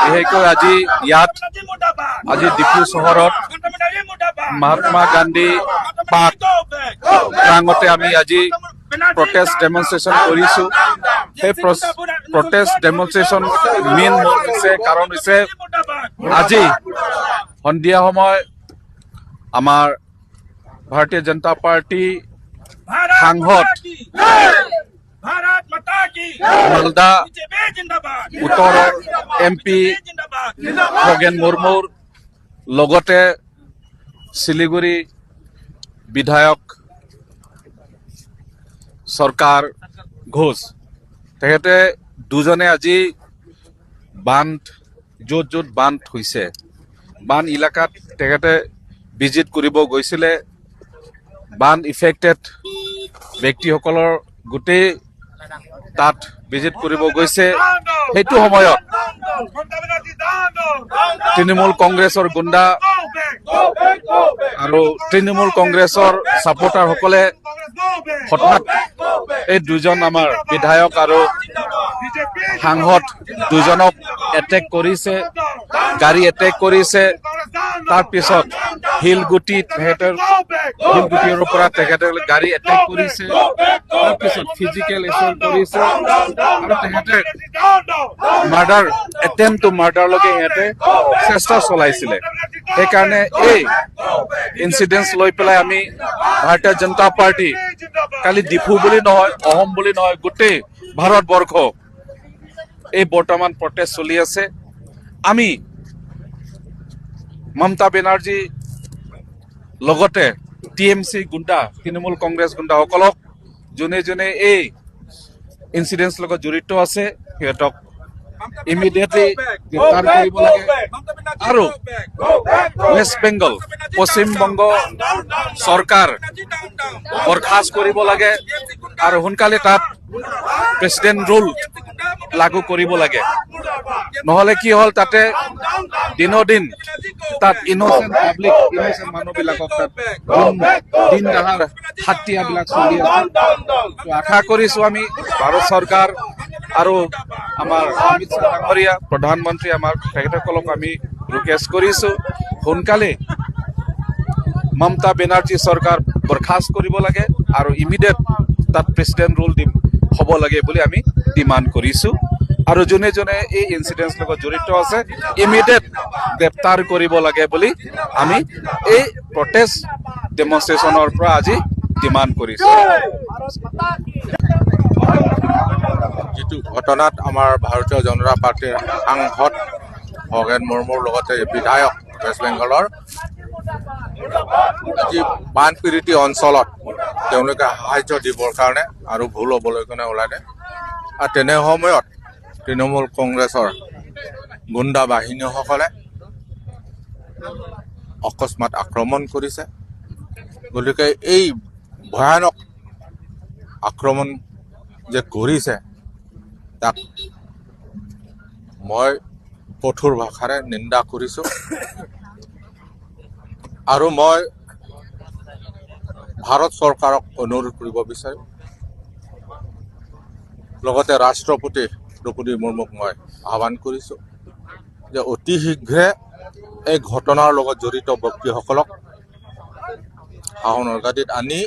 বিশেষকৈ আজি ইয়াত আজি ডিফু চহৰত মহাত্মা গান্ধী পাৰ্ক প্ৰাংগতে আমি আজি প্ৰটেষ্ট ডেমনষ্ট্ৰেশ্যন কৰিছোঁ। সেই প্ৰটেষ্ট ডেমনষ্ট্ৰেশ্যন মেইন কাৰণ হৈছে আজি সন্ধিয়া সময় আমাৰ ভাৰতীয় জনতা পাৰ্টি সাংসদ মালদা উত্তৰৰ MP খগেন মুৰ্মুৰ লগতে শিলিগুৰি বিধায়ক চৰকাৰ ঘোষ তেখেতে দুজনে আজি বান্ধ য'ত বান্ধ হৈছে বান এলেকাত তেখেতে ভিজিট কৰিব গৈছিলে। বান ইফেক্টেড ব্যক্তিসকলৰ গোটেই তাত ভিজিট কৰিব গৈছে। সেইটো সময়ত তৃণমূল কংগ্ৰেছৰ গুণ্ডা আৰু তৃণমূল কংগ্ৰেছৰ ছাপোৰ্টাৰসকলে হঠাৎ এই দুজন আমাৰ বিধায়ক আৰু সাংসদ দুজনক এটেক কৰিছে, গাড়ী এটেক কৰিছে। তাৰপিছত শিলগুটিৰ পৰা তেখেতে গাড়ী এটেক কৰিছে, তাৰপিছত ফিজিকেল এছল্ট কৰিছে আৰু তেখেতে মাৰ্ডাৰ এটেম্প টু মাৰ্ডাৰলৈকে সিহঁতে চেষ্টা চলাইছিলে। সেইকাৰণে এই ইনচিডেন্ট লৈ পেলাই আমি ভাৰতীয় জনতা পাৰ্টি কালি ডিফু বুলি নহয়, অসম বুলি নহয়, গোটেই ভাৰতবৰ্ষ এই বৰ্তমান প্ৰটেষ্ট চলি আছে। আমি মমতা বেনাৰ্জী লগতে TMC গুণ্ডা তৃণমূল কংগ্ৰেছ গুণ্ডাসকলক যোনে যোনে এই ইনচিডেন্টৰ লগত জড়িত আছে সিহঁতক ইমিডিয়েটলি গ্ৰেপ্তাৰ কৰিব লাগে আৰু ৱেষ্ট বেংগল পশ্চিমবংগ চৰকাৰ বৰখাস্ত কৰিব লাগে আৰু সোনকালে তাত প্ৰেচিডেণ্ট ৰুল লাগু কৰিব লাগে। নহ'লে কি হ'ল তাতে দিনদিন তাত ইন'চেণ্ট পাব্লিক ইন'চেণ্ট মানুহবিলাকক তাত দিন দহাৰ হাতিয়াবিলাক চলি আছে। আশা কৰিছোঁ আমি ভাৰত চৰকাৰ আৰু আমাৰ অমিত শ্বাহ ডাঙৰীয়া প্ৰধানমন্ত্ৰী আমাৰ তেখেতসকলক আমি ৰিকুৱেষ্ট কৰিছোঁ সোনকালে মমতা বেনাৰ্জী চৰকাৰ বৰখাস্ত কৰিব লাগে আৰু ইমিডিয়েট তাত প্ৰেচিডেণ্ট ৰুল হ'ব লাগে বুলি আমি ডিমাণ্ড কৰিছোঁ। আৰু যোনে যোনে এই ইনচিডেন্টৰ লগত জড়িত আছে ইমিডিয়েট গ্ৰেপ্তাৰ কৰিব লাগে বুলি আমি এই প্ৰটেষ্ট ডেমনষ্ট্ৰেশ্যনৰ পৰা আজি ডিমাণ্ড কৰিছোঁ। যিটো ঘটনাত আমাৰ ভাৰতীয় জনতা পাৰ্টিৰ সাংসদ খগেন মুৰ্মুৰ লগতে বিধায়ক ৱেষ্ট বেংগলৰ আজি বানপীড়িত অঞ্চলত তেওঁলোকে সাহায্য দিবৰ কাৰণে আৰু ভুল হ'বলৈ কাৰণে ওলালে। আৰু তেনে সময়ত তৃণমূল কংগ্ৰেছৰ গুণ্ডা বাহিনীসকলে অকস্মাত আক্ৰমণ কৰিছে। গতিকে এই ভয়ানক আক্ৰমণ যে কৰিছে তাক মই কঠোৰ ভাষাৰে নিন্দা কৰিছোঁ আৰু মই ভাৰত চৰকাৰক অনুৰোধ কৰিব বিচাৰোঁ, লগতে ৰাষ্ট্ৰপতি দ্ৰৌপদী মুৰ্মুক মই আহ্বান কৰিছোঁ যে অতি শীঘ্ৰে এই ঘটনাৰ লগত জড়িত ব্যক্তিসকলক শাসনৰ গাদীত আনি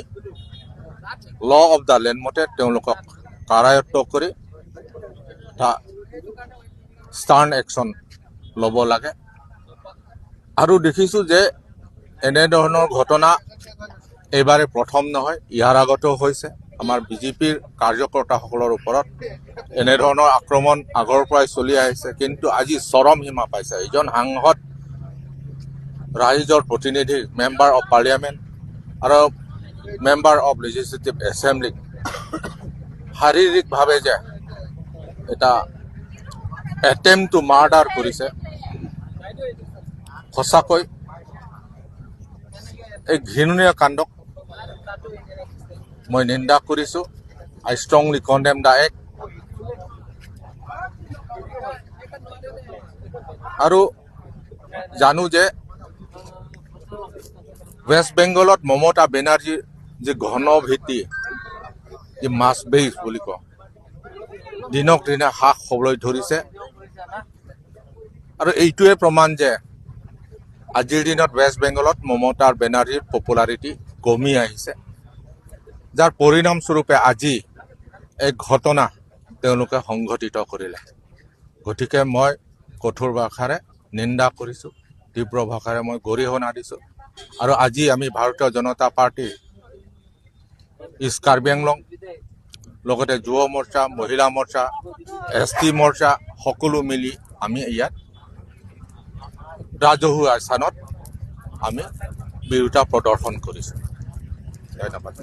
ল অফ দ্য লেণ্ড মতে তেওঁলোকক কাৰায়ত্ব কৰি এটা ষ্টাৰ্ণ একশ্যন ল'ব লাগে। আৰু দেখিছোঁ যে এনেধৰণৰ ঘটনা এইবাৰে প্ৰথম নহয়, ইয়াৰ আগতেও হৈছে। আমাৰ বিজেপিৰ কাৰ্যকৰ্তাসকলৰ ওপৰত এনেধৰণৰ আক্ৰমণ আগৰ পৰাই চলি আহিছে, কিন্তু আজি চৰম সীমা পাইছে। এজন সাংসদ, ৰাইজৰ প্ৰতিনিধি, মেম্বাৰ অফ পাৰ্লিয়ামেণ্ট আৰু মেম্বাৰ অফ লেজিছলেটিভ এছেম্বলিক শাৰীৰিকভাৱে যে এটা এটেম্প টু মাৰ্ডাৰ কৰিছে, সঁচাকৈ এই ঘৃণনীয় কাণ্ডক মই নিন্দা কৰিছোঁ। আই ষ্ট্ৰংলি কণ্ডেম দ্য এক্ট। আৰু জানো যে ৱেষ্ট বেংগলত মমতা বেনাৰ্জীৰ যি ঘন ভিত্তি, যি মাছ বেইছ বুলি কওঁ, দিনক দিনে হ্ৰাস হ'বলৈ ধৰিছে। আৰু এইটোৱে প্ৰমাণ যে আজিৰ দিনত ৱেষ্ট বেংগলত মমতা বেনাৰ্জীৰ পপুলাৰিটি কমি আহিছে, যাৰ পৰিণামস্বৰূপে আজি এই ঘটনা তেওঁলোকে সংঘটিত কৰিলে। গতিকে মই কঠোৰ ভাষাৰে নিন্দা কৰিছোঁ, তীব্ৰ ভাষাৰে মই গৰিহণা দিছোঁ। আৰু আজি আমি ভাৰতীয় জনতা পাৰ্টীৰ ইষ্ট কাৰ্বি আংলং, লগতে যুৱ মৰ্চা, মহিলা মৰ্চা, ST মৰ্চা সকলো মিলি আমি ইয়াত ৰাজহুৱা স্থানত আমি বিৰোধিতা প্ৰদৰ্শন কৰিছোঁ। ধন্যবাদ।